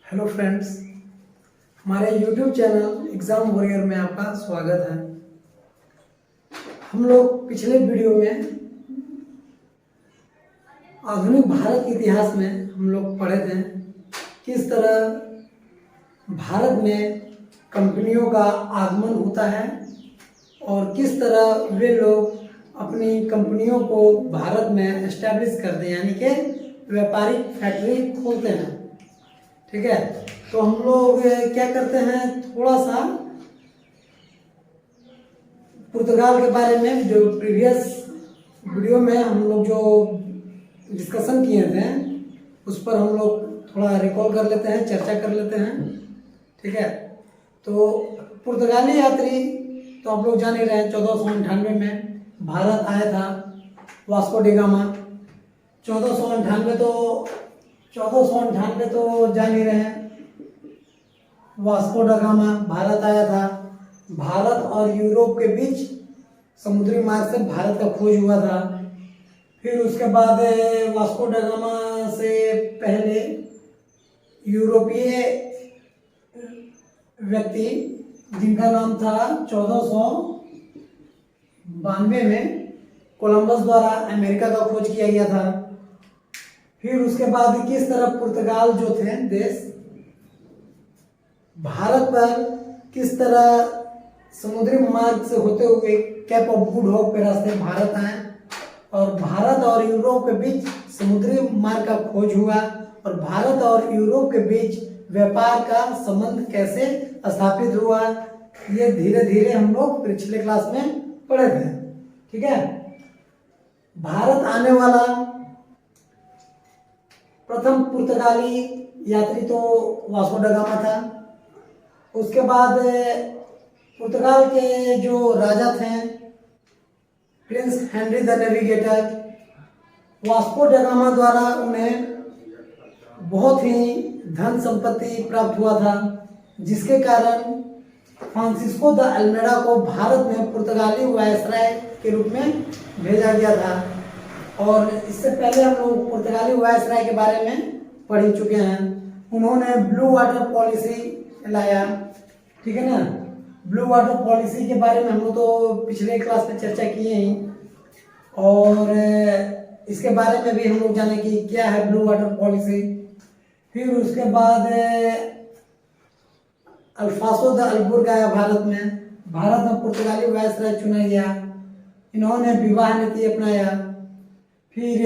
Hello friends, हमारे YouTube channel exam warrior में आपका स्वागत है। हम लोग पिछले वीडियो में आधुनिक भारत के इतिहास में हम लोग पढ़े थे किस तरह भारत में कंपनियों का आगमन होता है और किस तरह वे लोग अपनी कंपनियों को भारत में एस्टैब्लिश करते हैं, यानी कि व्यापारिक फैक्ट्री खोलते हैं। ठीक है, तो हम लोग क्या करते हैं, थोड़ा सा पुर्तगाल के बारे में जो प्रीवियस वीडियो में हम लोग जो डिस्कशन किए थे उस पर हम लोग थोड़ा रिकॉल कर लेते हैं, चर्चा कर लेते हैं। ठीक है, तो पुर्तगाली यात्री तो आप लोग जान ही रहे हैं, 1498 में भारत आया था वास्को डी गामा। 1498 तो जान ही रहे हैं, वास्को डी गामा भारत आया था। भारत और यूरोप के बीच समुद्री मार्ग से भारत का खोज हुआ था। फिर उसके बाद वास्को डी गामा से पहले यूरोपीय व्यक्ति जिनका नाम था 1492 में कोलंबस द्वारा अमेरिका का खोज किया गया था। फिर उसके बाद किस तरह पुर्तगाल जो थे देश भारत पर किस तरह समुद्री मार्ग से होते हुए कैप ऑफ गुड होप के रास्ते भारत आए और भारत और यूरोप के बीच समुद्री मार्ग का खोज हुआ और भारत और यूरोप के बीच व्यापार का संबंध कैसे स्थापित हुआ, ये धीरे धीरे हम लोग पिछले क्लास में पढ़े थे। ठीक है, भारत आने वाला प्रथम पुर्तगाली यात्री तो वास्को डी गामा था। उसके बाद पुर्तगाल के जो राजा थे Prince Henry the navigator, Vasco D gamma द्वारा उन्हें बहुत ही धन संपत्ति प्राप्त हुआ था, जिसके कारण फ्रांसिस्को द अल्मेडा को भारत में पुर्तगाली वायसराय के रूप में भेजा गया था। और इससे पहले हम लोग पुर्तगाली वायसराय के बारे में पढ़ ही चुके हैं। उन्होंने ब्लू वाटर पॉलिसी लाया। ठीक है ना, ब्लू वाटर पॉलिसी के बारे में हम लोग तो पिछले क्लास में चर्चा किए ही, और इसके बारे में भी हम लोग जाने कि क्या है ब्लू वाटर पॉलिसी। फिर उसके बाद अल्फासो द अल्बुर्ग आया भारत में पुर्तगाली वायसराय चुना गया। इन्होंने विवाह नीति अपनाया। फिर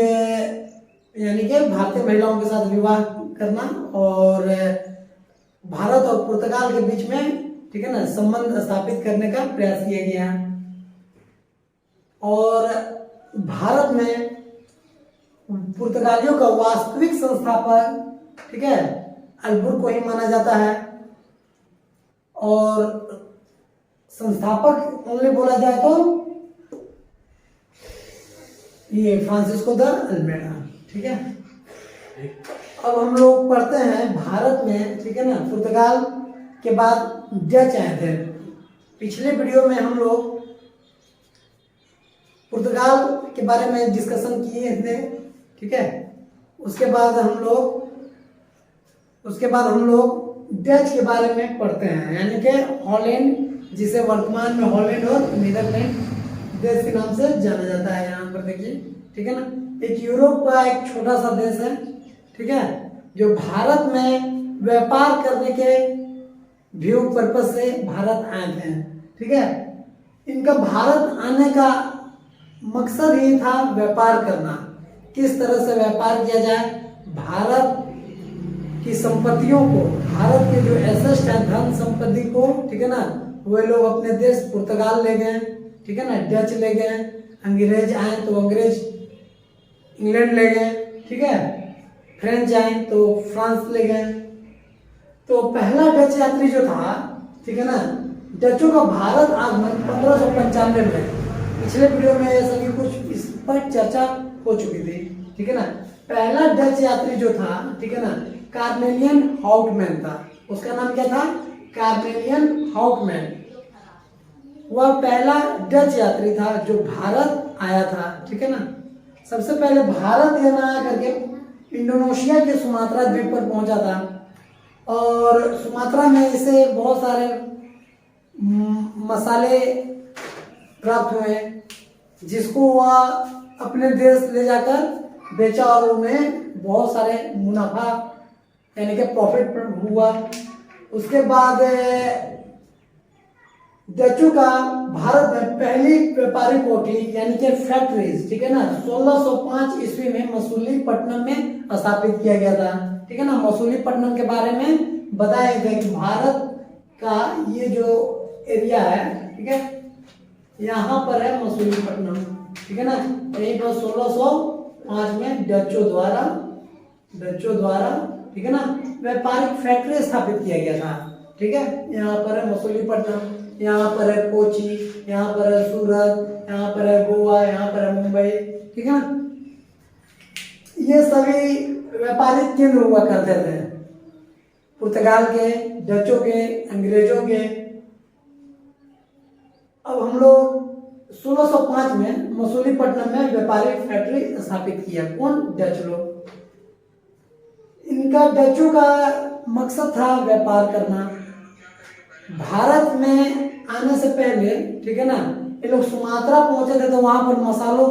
यानी कि भारतीय महिलाओं के साथ विवाह करना और भारत और पुर्तगाल के बीच में, ठीक है ना, संबंध स्थापित करने का प्रयास किया गया। और भारत में पुर्तगालियों का वास्तविक संस्थापक, ठीक है, अल्बुर्ग को ही माना जाता है। और संस्थापक ओनली बोला जाए तो ये फ्रांसिस्को द अल्मेडा। ठीक है, अब हम लोग पढ़ते हैं भारत में, ठीक है ना, पुर्तगाल के बाद डच आए थे। पिछले वीडियो में हम लोग पुर्तगाल के बारे में डिस्कशन किए थे। ठीक है, उसके बाद हम लोग डच के बारे में पढ़ते हैं, यानी कि हॉलैंड, जिसे वर्तमान में हॉलैंड और नीदरलैंड देश के नाम से जाना जाता है। यहाँ पर देखिए, ठीक है ना, एक यूरोप का एक छोटा सा देश है, ठीक है, जो भारत में व्यापार करने के व्यू पर्पस से भारत आए थे। ठीक है, इनका भारत आने का मकसद ही था व्यापार करना, किस तरह से व्यापार किया जाए, भारत की संपत्तियों को, भारत के जो एसेट है, धन संपत्ति को, ठीक है ना, वे लोग अपने देश पुर्तगाल ले गए। ठीक है ना, डच ले गए, अंग्रेज आए तो अंग्रेज इंग्लैंड ले गए। ठीक है, फ्रेंच आए तो फ्रांस ले गए। तो पहला डच यात्री जो था, ठीक है ना, डचों का भारत आगमन 1595 में, पिछले वीडियो में सभी कुछ इस पर चर्चा हो चुकी थी। ठीक है ना, पहला डच यात्री जो था, ठीक है ना, कार्नेलियन हाउटमैन था। उसका नाम क्या था? Carnelian Houtman. वह पहला डच यात्री था जो भारत आया था। ठीक है ना, सबसे पहले भारत या ना करके इंडोनेशिया के सुमात्रा द्वीप पर पहुंचा था। और सुमात्रा में इसे बहुत सारे मसाले प्राप्त हुए, जिसको वह अपने देश ले जाकर बेचा और उन्हें बहुत सारे मुनाफा यानी कि प्रॉफिट हुआ। उसके बाद डचों का भारत में पहली व्यापारिक कोठी यानी कि फैक्ट्रीज, ठीक है ना, 1605 ईस्वी में मसूलीपट्टनम में स्थापित किया गया था। ठीक है ना, मसूलीपट्टनम के बारे में बताया गया कि भारत का ये जो एरिया है, ठीक है, यहाँ पर है मसूलीपट्टनम, ठीक है ना, यहीं पर 1605 में डचों द्वारा ठीक है ना व्यापारिक फैक्ट्री स्थापित किया गया था। ठीक है, यहाँ पर है मसूलीपट्टनम, यहाँ पर है कोची, यहाँ पर है सूरत, यहाँ पर है गोवा, यहाँ पर है मुंबई। ठीक है ना, ये सभी व्यापारिक केंद्र हुआ करते थे, पुर्तगाल के, डचों के, अंग्रेजों के। अब हम लोग 1605 में मसूलीपट्टनम में व्यापारिक फैक्ट्री स्थापित किया। कौन? डच लोग। इनका डचों का मकसद था व्यापार करना। भारत में आने से पहले, ठीक है ना, ये लोग सुमात्रा पहुंचे थे तो वहां पर मसालों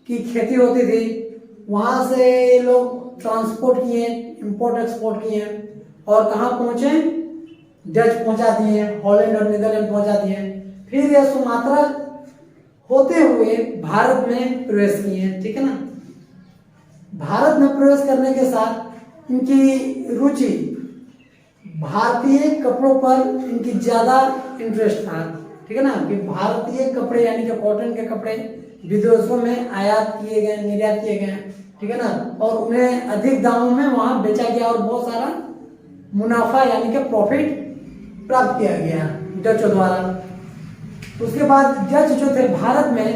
की खेती होती थी, वहां से ये लोग ट्रांसपोर्ट किए, इंपोर्ट एक्सपोर्ट किए और कहाँ पहुंचे? डच पहुंचा दिए, हॉलैंड और नीदरलैंड पहुंचा दिए। फिर ये सुमात्रा होते हुए भारत में प्रवेश किए। ठीक है ना, भारत में प्रवेश करने के साथ इनकी रुचि भारतीय कपड़ों पर इनकी ज्यादा इंटरेस्ट था। ठीक है ना, कि भारतीय कपड़े यानी कि कॉटन के कपड़े विदेशों में आयात किए गए, निर्यात किए गए, ठीक है ना, और उन्हें अधिक दामों में वहां बेचा गया और बहुत सारा मुनाफा यानी कि प्रॉफिट प्राप्त किया गया डचों द्वारा। उसके बाद डच जो थे भारत में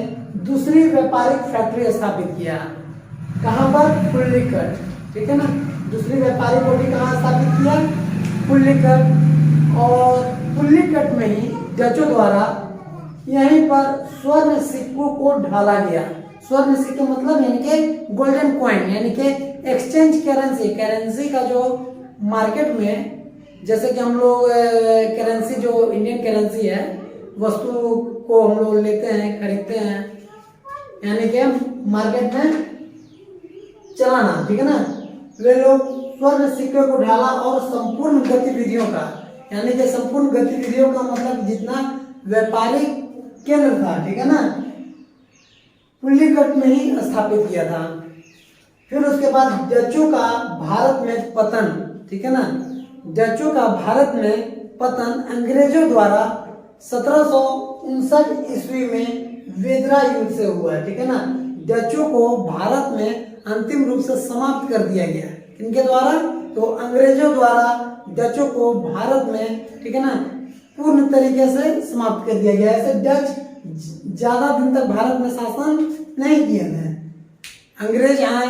दूसरी व्यापारिक फैक्ट्री स्थापित किया। कहां पर? पुल्लिकट। ठीक है ना, दूसरी व्यापारिक कोठी कहां स्थापित किया? पुल्लिकट। और पुल्लिकट में ही डचों द्वारा यहीं पर स्वर्ण सिक्कों को ढाला गया। स्वर्ण सिक्के मतलब यानी कि गोल्डन कॉइन, यानी कि एक्सचेंज करेंसी। करेंसी का जो मार्केट में, जैसे कि हम लोग करेंसी जो इंडियन करेंसी है, वस्तु को हम लोग लेते हैं, खरीदते हैं, यानी कि मार्केट में चलाना। ठीक है ना, वे लोग स्वर्ण सिक्के को ढाला और संपूर्ण गतिविधियों का, यानी कि संपूर्ण गतिविधियों का मतलब जितना व्यापारिक केंद्र था, ठीक है ना, पुल्लिकट में ही स्थापित किया था। फिर उसके बाद डचों का भारत में पतन। ठीक है ना, डचों का भारत में पतन अंग्रेजों द्वारा 1759 ईस्वी में वेदरा युद्ध से हुआ है। ठीक है ना, डचों को भारत में अंतिम रूप से समाप्त कर दिया गया। इनके द्वारा? तो अंग्रेजों द्वारा डचों को भारत में, ठीक है ना, पूर्ण तरीके से समाप्त कर दिया गया। ऐसे डच ज्यादा दिन तक भारत में शासन नहीं किए थे। अंग्रेज आए,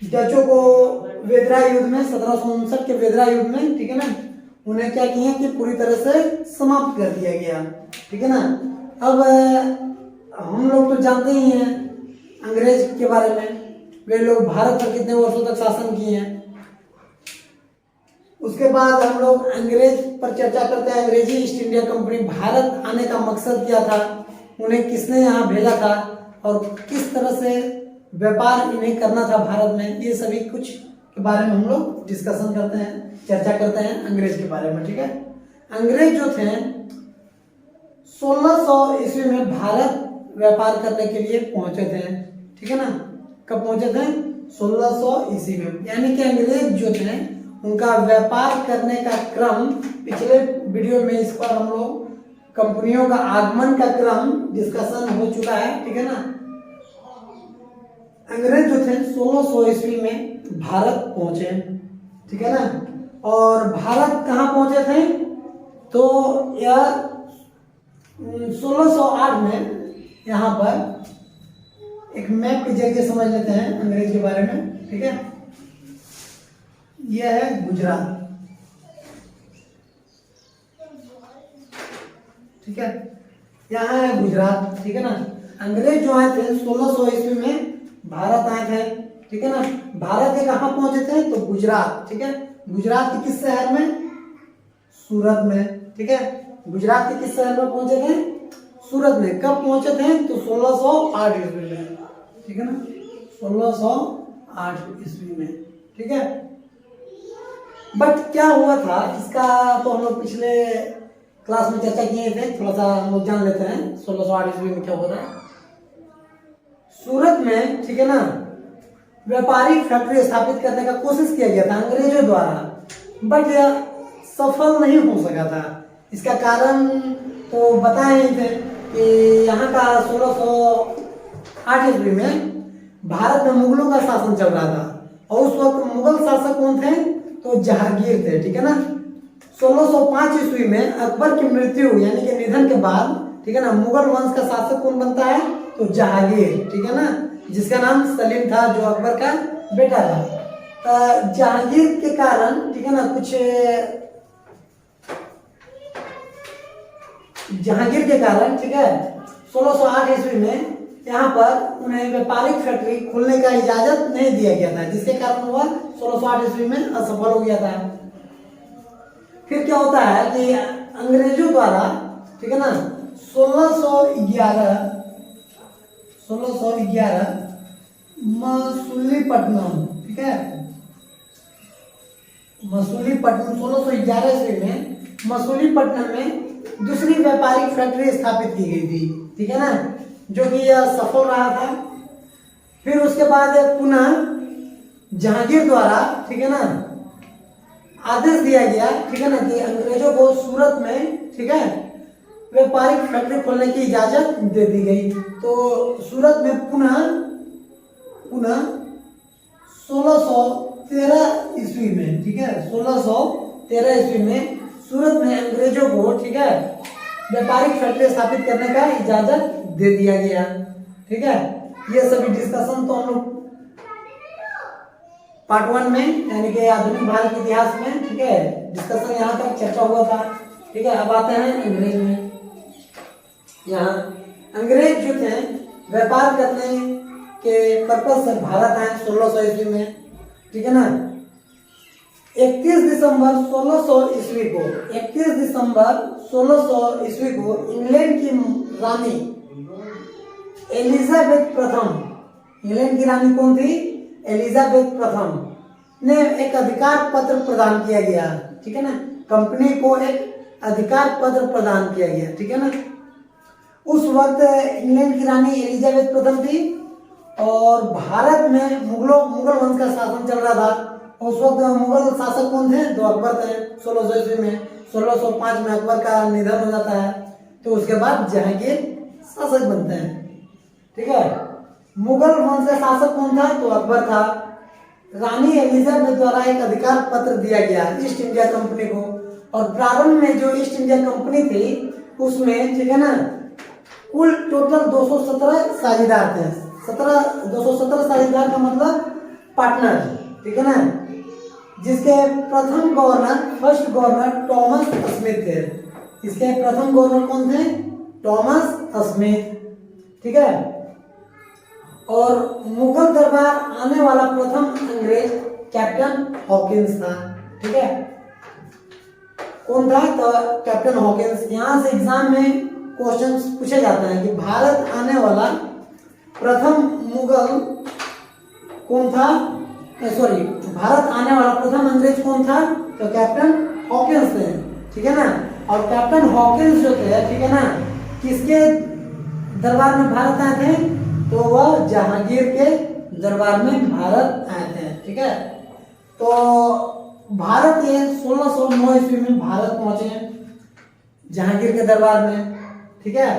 डचों को वेदरा युद्ध में, 1759 के वेदरा युद्ध में, ठीक है ना, उन्हें क्या किया कि पूरी तरह से समाप्त कर दिया गया। ठीक है ना, अब हम लोग तो जानते ही हैं अंग्रेज के बारे में, वे लोग भारत पर कितने वर्षों तक शासन किए हैं। उसके बाद हम लोग अंग्रेज पर चर्चा करते हैं। अंग्रेजी ईस्ट इंडिया कंपनी भारत आने का मकसद क्या था, उन्हें किसने यहाँ भेजा था और किस तरह से व्यापार इन्हें करना था भारत में, ये सभी कुछ के बारे में हम लोग डिस्कशन करते हैं, चर्चा करते हैं अंग्रेज के बारे में। ठीक है, अंग्रेज जो थे 1600 ईस्वी में भारत व्यापार करने के लिए पहुंचे थे। ठीक है ना, कब पहुंचे थे? 1600 ईस्वी में। यानी कि अंग्रेज जो थे उनका व्यापार करने का क्रम, पिछले वीडियो में इस पर हम लोग कंपनियों का आगमन का क्रम डिस्कशन हो चुका है। ठीक है ना, अंग्रेज जो थे 1600 ईस्वी में भारत पहुंचे। ठीक है ना, और भारत कहाँ पहुंचे थे? तो यह 1608 में, यहाँ पर एक मैप के जरिए समझ लेते हैं अंग्रेज के बारे में। ठीक है, यह है गुजरात। ठीक है, यहाँ है गुजरात। ठीक है ना, अंग्रेज जो आए थे 1600 ईस्वी में भारत आए थे। ठीक है ना, भारत के कहाँ पहुंचे थे? तो गुजरात। ठीक है, गुजरात के किस शहर में? सूरत में। ठीक है, गुजरात के किस शहर में पहुंचे थे? सूरत में। कब पहुंचे थे? तो 1608 ईस्वी में। ठीक है ना, 1608 ईस्वी में। ठीक है, बट क्या हुआ था इसका तो हम लोग पिछले क्लास में चर्चा किए थे, थोड़ा सा हम लोग जान लेते हैं 1608 ईस्वी में क्या हुआ था। सूरत में, ठीक है ना, व्यापारिक फैक्ट्री स्थापित करने का कोशिश किया गया था अंग्रेजों द्वारा, बट यह सफल नहीं हो सका था। इसका कारण तो बताए ही थे कि यहाँ का 1608 ईस्वी में भारत में मुगलों का शासन चल रहा था और उस वक्त मुगल शासक कौन थे? तो जहांगीर थे। ठीक है ना, 1605 ईस्वी में अकबर की मृत्यु यानी कि निधन के बाद, ठीक है ना, मुगल वंश का शासक कौन बनता है? तो जहांगीर। ठीक है ना, जिसका नाम सलीम था, जो अकबर का बेटा था। जहांगीर के कारण, ठीक है ना, कुछ जहांगीर के कारण, ठीक है, 1608 ईस्वी में यहाँ पर उन्हें व्यापारिक फैक्ट्री खोलने का इजाजत नहीं दिया गया था, जिसके कारण वह 1608 ईस्वी में असफल हो गया था। फिर क्या होता है कि अंग्रेजों द्वारा, ठीक है ना, 1611 मसूलीपट्टनम, ठीक है, मसूलीपट्टनम 1611 ईस्वी में मसूलीपट्टनम में दूसरी व्यापारिक फैक्ट्री स्थापित की गई थी। ठीक है ना, जो कि यह सफल रहा था। फिर उसके बाद पुनः जहांगीर द्वारा, ठीक है ना, आदेश दिया गया, ठीक है ना, कि अंग्रेजों को सूरत में, ठीक है, व्यापारिक फैक्ट्री खोलने की इजाजत दे दी गई। तो सूरत में पुनः 1613 ईस्वी में, ठीक है, 1613 ईस्वी में सूरत में अंग्रेजों को, ठीक है, व्यापारिक फैक्ट्री स्थापित करने का इजाजत दे दिया गया। ठीक है, ये सभी डिस्कशन तो हम लोग पार्ट 1 में यानी कि आधुनिक भारत के इतिहास में, ठीक है, डिस्कशन यहाँ तक चर्चा हुआ था। ठीक है, अब आते हैं अंग्रेज में। यहाँ अंग्रेज जो थे व्यापार करने के पर्पज से भारत आए 1600 ईस्वी में। ठीक है ना, 31 दिसंबर 1600 ईस्वी को, 31 दिसंबर 1600 ईस्वी को इंग्लैंड की रानी एलिजाबेथ प्रथम, इंग्लैंड की रानी कौन थी? एलिजाबेथ प्रथम ने एक अधिकार पत्र प्रदान किया गया। ठीक है ना, कंपनी को एक अधिकार पत्र प्रदान किया गया। ठीक है ना, उस वक्त इंग्लैंड की रानी एलिजाबेथ प्रथम थी और भारत में मुगल वंश का शासन चल रहा था। उस वक्त मुगल शासक कौन थे? तो अकबर थे। 1600 ईस्वी में 1605 में अकबर का निधन हो जाता है, तो उसके बाद जहांगीर शासक बनते हैं। ठीक है, मुगल वंश का शासक कौन था? तो अकबर था। रानी एलिजाबेथ द्वारा एक अधिकार पत्र दिया गया ईस्ट इंडिया कंपनी को, और प्रारंभ में जो ईस्ट इंडिया कंपनी थी उसमें, ठीक है ना, कुल टोटल 217 साझेदार थे। 217 साझेदार का मतलब पार्टनर। ठीक है ना, जिसके प्रथम governor, first governor Thomas Smith थे। इसके प्रथम गवर्नर कौन थे? Thomas Smith. ठीक है, और मुगल दरबार आने वाला प्रथम अंग्रेज कैप्टन हॉकिंस था। ठीक है, कौन था? तो कैप्टन हॉकिंस। यहां से एग्जाम में क्वेश्चंस पूछे जाते हैं कि भारत आने वाला प्रथम मुगल कौन था? सॉरी, भारत आने वाला प्रथम अंग्रेज कौन था? तो कैप्टन हॉकिंस थे। ठीक है ना, और कैप्टन हॉकिंस जो थे, ठीक है ना, किसके दरबार में भारत आए थे? तो वह जहांगीर के दरबार में भारत आए थे। ठीक है, तो भारत ये 1609 ईस्वी में भारत पहुंचे जहांगीर के दरबार में। ठीक है,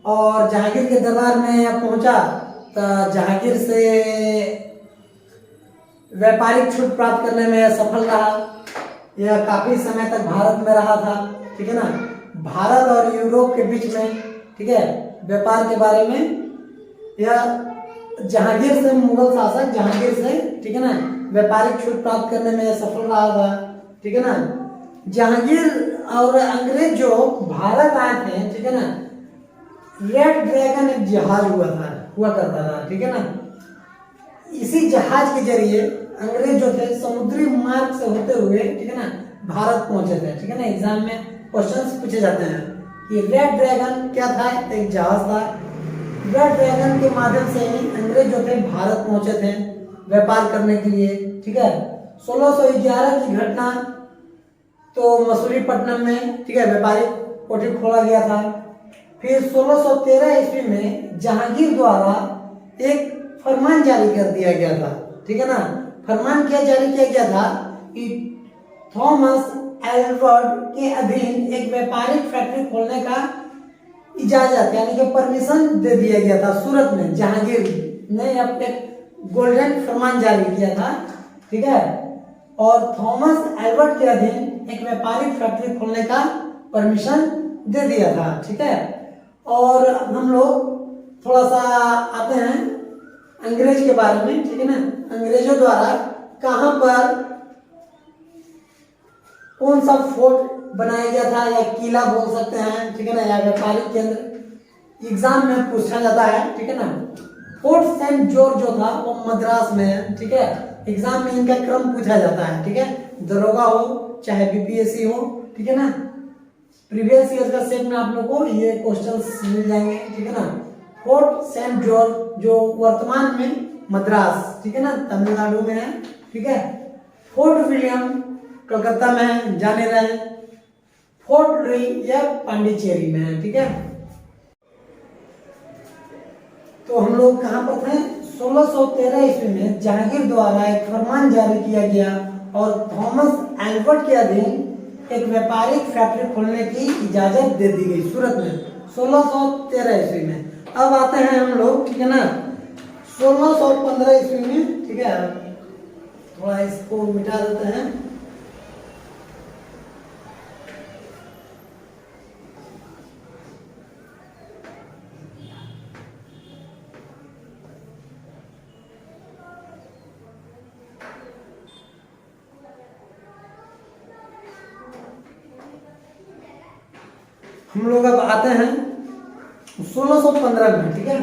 और जहांगीर के दरबार में पहुंचा तो जहांगीर से व्यापारिक छूट प्राप्त करने में सफल रहा। यह काफी समय तक भारत में रहा था। ठीक है ना, भारत और यूरोप के बीच में, ठीक है, व्यापार के बारे में यह जहांगीर से, मुगल शासक जहांगीर से, ठीक है ना, व्यापारिक छूट प्राप्त करने में सफल रहा था। ठीक है ना, जहांगीर और अंग्रेज जो भारत आए थे, ठीक है ना, रेड ड्रैगन एक जहाज हुआ करता था। ठीक है ना, इसी जहाज के जरिए अंग्रेज जो थे समुद्री मार्ग से होते हुए, ठीक है ना, भारत पहुंचे थे, ठीक है ना। एग्जाम में क्वेश्चंस पूछे जाते हैं कि रेड ड्रैगन क्या था, एक जहाज था। रेड ड्रैगन के माध्यम से ही अंग्रेज जो थे भारत पहुंचे थे व्यापार करने के लिए, ठीक है। 1611 की घटना, तो मसूलीपट्टनम में, ठीक है, व्यापारिक कोठी खोला गया था। फिर 1613 ईस्वी में जहांगीर द्वारा एक फरमान जारी कर दिया गया था, ठीक है ना। फरमान क्या जारी किया गया था कि थॉमस एल्वर्ड के अधीन एक व्यापारिक फैक्ट्री खोलने का इजाजत यानी कि परमिशन दे दिया गया था सूरत में। जहांगीर ने अब एक गोल्डन फरमान जारी किया था, ठीक है, और थॉमस एल्वर्ड के अधीन एक व्यापारिक फैक्ट्री खोलने का परमिशन दे दिया था, ठीक है। और हम लोग थोड़ा सा आते हैं अंग्रेज के बारे में, ठीक है ना। अंग्रेजों द्वारा कहां पर कौन सा फोर्ट बनाया गया था या किला बोल सकते हैं, ठीक है ना, या व्यापारिक केंद्र एग्जाम में पूछा जाता है, ठीक है ना। फोर्ट सेंट जॉर्ज जो था वो मद्रास में है, ठीक है। एग्जाम में इनका क्रम पूछा जाता है, ठीक है, दरोगा हो चाहे बीपीएससी हो, ठीक है ना। प्रीवियस ईयर का सेट में आप लोगों को ये क्वेश्चंस मिल जाएंगे, ठीक है ना। फोर्ट सेंट जॉर्ज जो वर्तमान में मद्रास, ठीक है ना, तमिलनाडु में है, ठीक है। फोर्ट विलियम कलकत्ता में है, जाने रहे। फोर्ट लुई या पांडिचेरी में है, ठीक है। तो हम लोग कहां पर थे, 1613 ईस्वी में जहांगीर द्वारा एक फरमान जारी किया गया और थॉमस एल्वर्ड के अधीन एक व्यापारिक फैक्ट्री खोलने की इजाजत दे दी गई सूरत में 1613 ईस्वी में। अब आते हैं हम लोग, ठीक है ना, 1615 ईस्वी में, ठीक है। थोड़ा इसको मिटा देते हैं। हम लोग अब आते हैं 1615 में, ठीक है,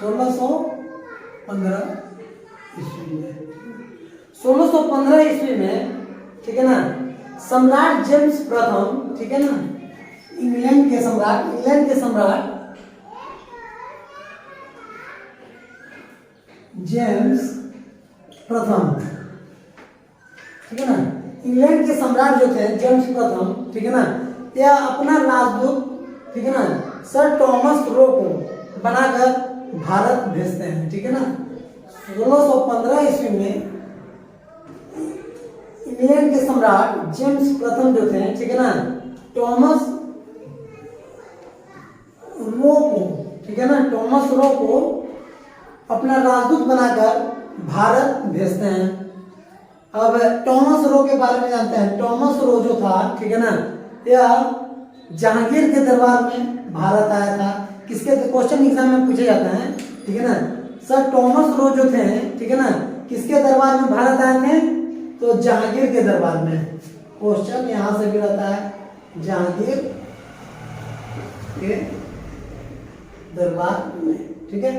1615 ईस्वी में। 1615 ईस्वी में, ठीक है ना, सम्राट जेम्स प्रथम, ठीक है ना, इंग्लैंड के सम्राट जेम्स प्रथम, ठीक है ना, इंग्लैंड के सम्राट जो थे जेम्स प्रथम, ठीक है ना, या अपना राजदूत, ठीक है ना, सर टॉमस रो को बनाकर भारत भेजते हैं, ठीक है ना। 1615 ईस्वी में इंग्लैंड के सम्राट जेम्स प्रथम जो थे, ठीक है ना, टॉमस रो को, ठीक है ना, टॉमस रो को अपना राजदूत बनाकर भारत भेजते हैं। अब टॉमस रो के बारे में जानते हैं। टॉमस रो जो था, ठीक है ना, यह जहांगीर के दरबार में भारत आया था। किसके क्वेश्चन एग्जाम में पूछे जाते हैं, ठीक है ना। सर टॉमस रो जो थे, ठीक है ना, किसके दरबार में भारत आए थे, तो जहांगीर के दरबार में। क्वेश्चन यहां से भी रहता है, जहांगीर के दरबार में, ठीक है।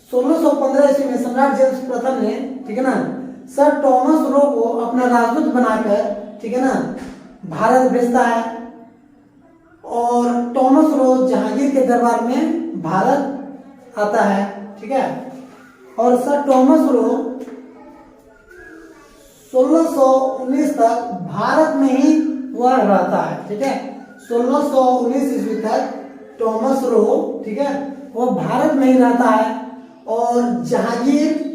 1615 ईस्वी में सम्राट जेम्स प्रथम ने, ठीक है ना, सर टॉमस रो को अपना राजदूत बनाकर, ठीक है ना, भारत भेजता है और टॉमस रो जहांगीर के दरबार में भारत आता है, ठीक है। और सर टॉमस रो 1619 तक भारत में ही वह रहता है, ठीक है। 1619 ईस्वी तक टॉमस रो, ठीक है, वो भारत में ही रहता है और जहांगीर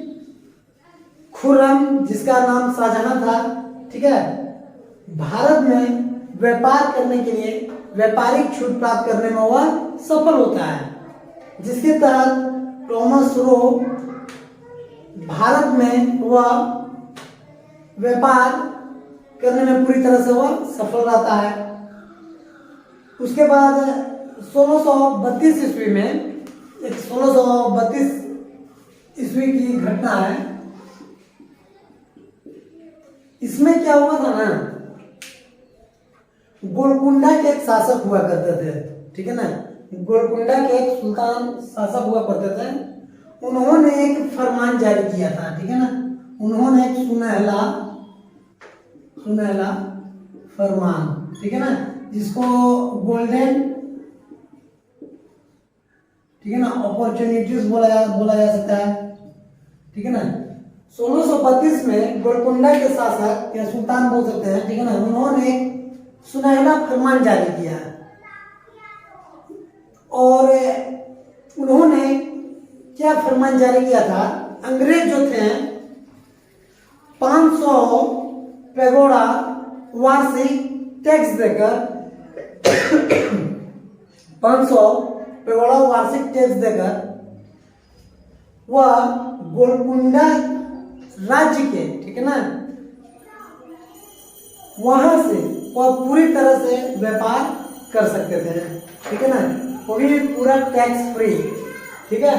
खुर्रम, जिसका नाम शाहजहां था, ठीक है, भारत में व्यापार करने के लिए व्यापारिक छूट प्राप्त करने में वह सफल होता है, जिसके तहत टॉमस रो भारत में वह व्यापार करने में पूरी तरह से वह सफल रहता है। उसके बाद 1632 ईस्वी में, 1632 ईस्वी की घटना है। इसमें क्या हुआ था ना, गोलकुंडा के एक शासक हुआ करते थे, ठीक है ना, गोलकुंडा के एक सुल्तान शासक हुआ करते थे। उन्होंने एक फरमान जारी किया था, ठीक है ना, उन्होंने एक सुनहला फरमान, ठीक है ना, जिसको गोल्डन, ठीक है ना, अपॉर्चुनिटीज बोला जा सकता है, ठीक है ना। 1632 में गोलकुंडा के शासक या सुल्तान बोल सकते हैं, ठीक है ना, उन्होंने सुनहला फरमान जारी किया और उन्होंने क्या फरमान जारी किया था, अंग्रेज जो थे 500 पैगोडा वार्षिक टैक्स देकर 500 पैगोडा वार्षिक टैक्स देकर वह गोलकुंडा राज्य के, ठीक है ना, वहां से वह पूरी तरह से व्यापार कर सकते थे, ठीक है ना, वो भी पूरा टैक्स फ्री, ठीक है।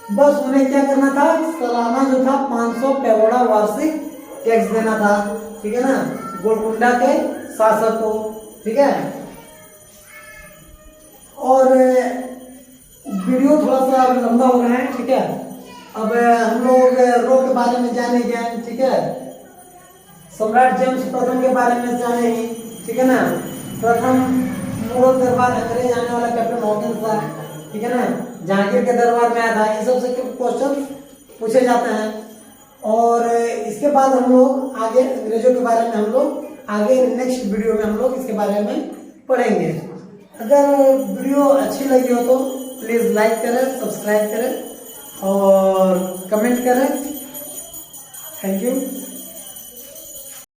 बस उन्हें क्या करना था, सालाना जो था 500 पैगोडा वार्षिक टैक्स देना था, ठीक है ना, गोलकुंडा के शासक को, ठीक है। और वीडियो थोड़ा सा लंबा हो रहा है, ठीक है। अब हम लोग रोम के बारे में जानेंगे, ठीक है, सम्राट जेम्स प्रथम के बारे में जानेंगे, ठीक है ना, प्रथम मुगल दरबार अंग्रेज आने वाला कैप्टन हॉकिंस था, ठीक है ना, जहांगीर के दरबार में आया था, ये सब से क्वेश्चन पूछे जाते हैं। और इसके बाद हम लोग आगे अंग्रेजों के बारे में हम लोग आगे नेक्स्ट वीडियो में हम लोग इसके बारे में पढ़ेंगे। अगर वीडियो अच्छी लगी हो तो प्लीज़ लाइक करें, सब्सक्राइब करें और कमेंट करें। Thank you.